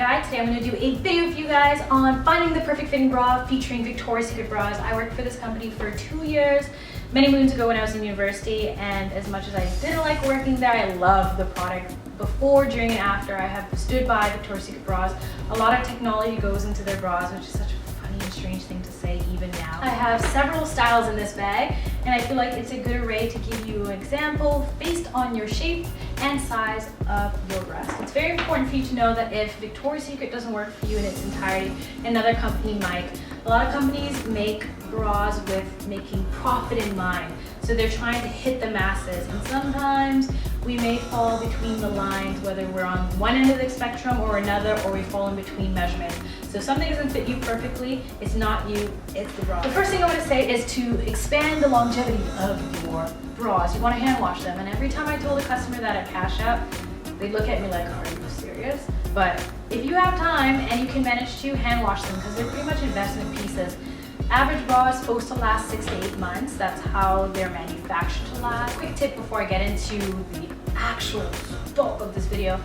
Guide. Today I'm going to do a video for you guys on finding the perfect fitting bra featuring Victoria's Secret bras. I worked for this company for 2 years, many moons ago when I was in university, and as much as I didn't like working there, I loved the product. Before, during, and after, I have stood by Victoria's Secret bras. A lot of technology goes into their bras, which is such a funny and strange thing to say even now. I have several styles in this bag, and I feel like it's a good array to give you an example based on your shape and size of your breast. It's very important for you to know that if Victoria's Secret doesn't work for you in its entirety, another company might. A lot of companies make bras with making profit in mind. So they're trying to hit the masses, and sometimes we may fall between the lines, whether we're on one end of the spectrum or another, or we fall in between measurements. So if something doesn't fit you perfectly, it's not you, it's the bra. The first thing I want to say is to expand the longevity of your bras. You want to hand wash them, and every time I told a customer that at cash out, they look at me like, are you serious? But if you have time and you can manage to hand wash them, because they're pretty much investment pieces. Average bra is supposed to last 6 to 8 months. That's how they're manufactured to last. Quick tip before I get into the actual bulk of this video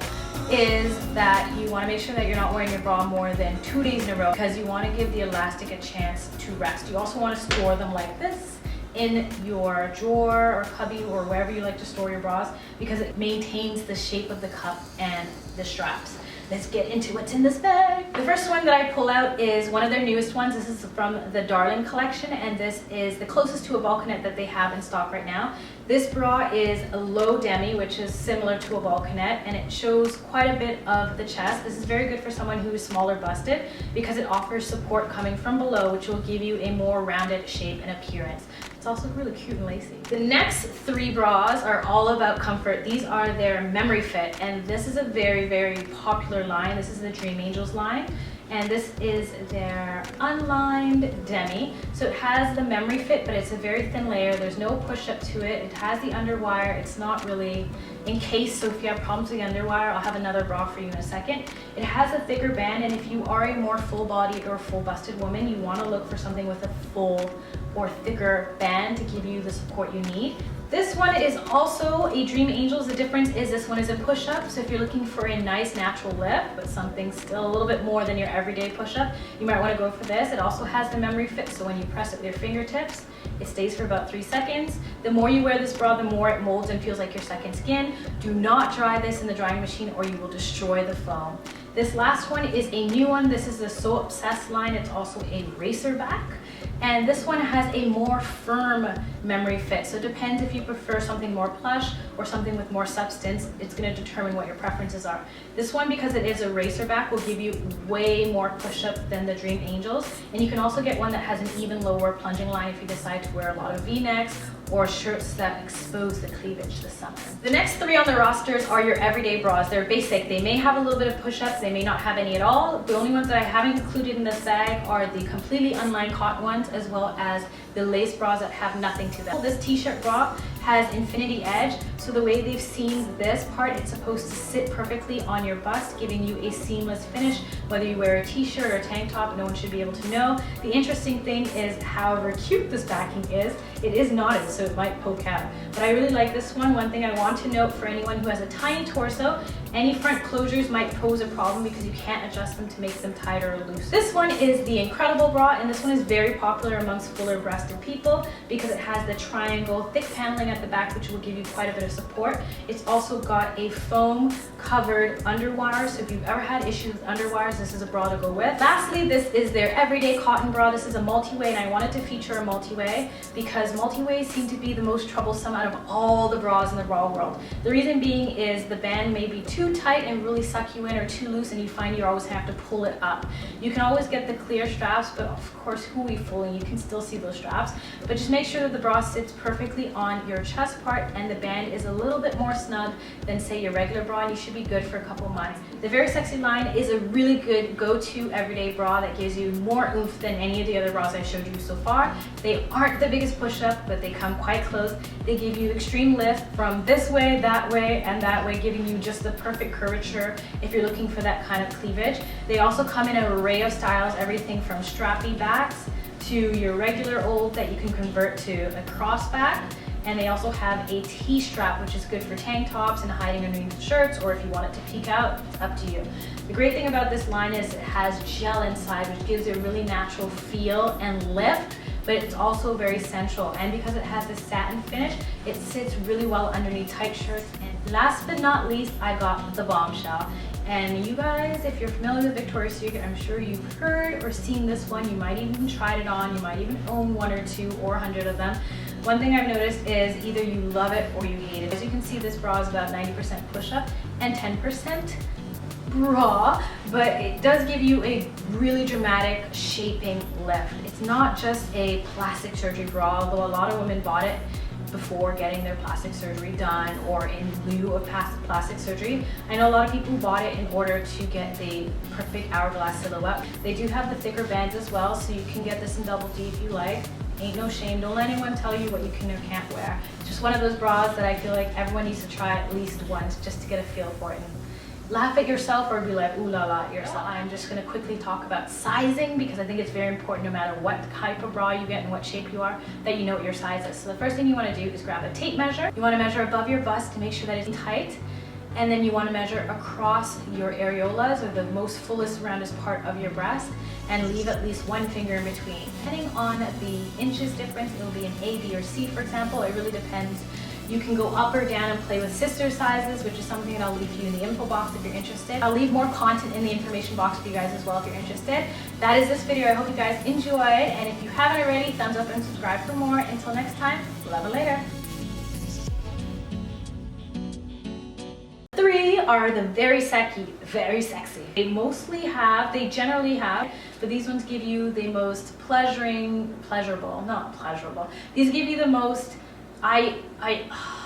is that you want to make sure that you're not wearing your bra more than 2 days in a row, because you want to give the elastic a chance to rest. You also want to store them like this in your drawer or cubby or wherever you like to store your bras, because it maintains the shape of the cup and the straps. Let's get into what's in this bag. The first one that I pull out is one of their newest ones. This is from the Darling collection, and this is the closest to a balconette that they have in stock right now. This bra is a low demi, which is similar to a balconette, and it shows quite a bit of the chest. This is very good for someone who is smaller busted because it offers support coming from below, which will give you a more rounded shape and appearance. It's also really cute and lacy. The next 3 bras are all about comfort. These are their Memory Fit, and this is a very, very popular line. This is the Dream Angels line, and this is their unlined demi. So it has the Memory Fit, but it's a very thin layer. There's no push-up to it. It has the underwire. It's not really encased, so if you have problems with the underwire, I'll have another bra for you in a second. It has a thicker band, and if you are a more full-bodied or full-busted woman, you want to look for something with a full or thicker band to give you the support you need. This one is also a Dream Angels. The difference is this one is a push-up, so if you're looking for a nice natural lift, but something still a little bit more than your everyday push-up, you might want to go for this. It also has the Memory Fit, so when you press it with your fingertips, it stays for about 3 seconds. The more you wear this bra, the more it molds and feels like your second skin. Do not dry this in the drying machine or you will destroy the foam. This last one is a new one. This is the So Obsessed line. It's also a racer back. And this one has a more firm Memory Fit. So it depends if you prefer something more plush or something with more substance. It's going to determine what your preferences are. This one, because it is a racer back, will give you way more push-up than the Dream Angels. And you can also get one that has an even lower plunging line if you decide to wear a lot of V-necks or shirts that expose the cleavage this summer. The next 3 on the rosters are your everyday bras. They're basic. They may have a little bit of push-ups. They may not have any at all. The only ones that I haven't included in this bag are the completely unlined cotton ones, as well as the lace bras that have nothing to them. This t-shirt bra has infinity edge, so the way they've seamed this part, it's supposed to sit perfectly on your bust, giving you a seamless finish. Whether you wear a t-shirt or a tank top, no one should be able to know. The interesting thing is, however cute this backing is, it is knotted, so it might poke out. But I really like this one. One thing I want to note for anyone who has a tiny torso, any front closures might pose a problem because you can't adjust them to make them tighter or loose. This one is the Incredible bra, and this one is very popular amongst fuller breasted people because it has the triangle thick paneling at the back, which will give you quite a bit of support. It's also got a foam covered underwire, so if you've ever had issues with underwires, this is a bra to go with. Lastly, this is their everyday cotton bra. This is a MultiWay, and I wanted to feature a MultiWay because MultiWays seem to be the most troublesome out of all the bras in the bra world. The reason being is the band may be too tight and really suck you in, or too loose and you find you always have to pull it up. You can always get the clear straps, but of course, who are we fooling? You can still see those straps, but just make sure that the bra sits perfectly on your chest part and the band is a little bit more snug than say your regular bra, and you should be good for a couple months. The Very Sexy line is a really good go-to everyday bra that gives you more oomph than any of the other bras I showed you so far. They aren't the biggest push-up, but they come quite close. They give you extreme lift from this way, that way, and that way, giving you just the perfect curvature if you're looking for that kind of cleavage. They also come in an array of styles, everything from strappy backs to your regular old that you can convert to a cross back. And they also have a T-strap, which is good for tank tops and hiding underneath shirts, or if you want it to peek out, it's up to you. The great thing about this line is it has gel inside, which gives it a really natural feel and lift, but it's also very sensual. And because it has this satin finish, it sits really well underneath tight shirts. And last but not least, I got the Bombshell. And you guys, if you're familiar with Victoria's Secret, I'm sure you've heard or seen this one. You might even tried it on. You might even own one or two or 100 of them. One thing I've noticed is either you love it or you hate it. As you can see, this bra is about 90% push-up and 10% bra, but it does give you a really dramatic shaping lift. It's not just a plastic surgery bra, although a lot of women bought it before getting their plastic surgery done or in lieu of plastic surgery. I know a lot of people who bought it in order to get the perfect hourglass silhouette. They do have the thicker bands as well, so you can get this in double D if you like. Ain't no shame. Don't let anyone tell you what you can or can't wear. It's just one of those bras that I feel like everyone needs to try at least once just to get a feel for it. Laugh at yourself or be like, ooh la la at yourself. I'm just gonna quickly talk about sizing because I think it's very important no matter what type of bra you get and what shape you are, that you know what your size is. So the first thing you wanna do is grab a tape measure. You wanna measure above your bust to make sure that it's tight. And then you wanna measure across your areolas, or the most fullest, roundest part of your breast, and leave at least one finger in between. Depending on the inches difference, it'll be an A, B, or C, for example. It really depends. You can go up or down and play with sister sizes, which is something that I'll leave you in the info box if you're interested. I'll leave more content in the information box for you guys as well if you're interested. That is this video. I hope you guys enjoy it. And if you haven't already, thumbs up and subscribe for more. Until next time, love it later. 3 are the very sexy. They generally have, but these ones give you the most pleasurable. These give you the most,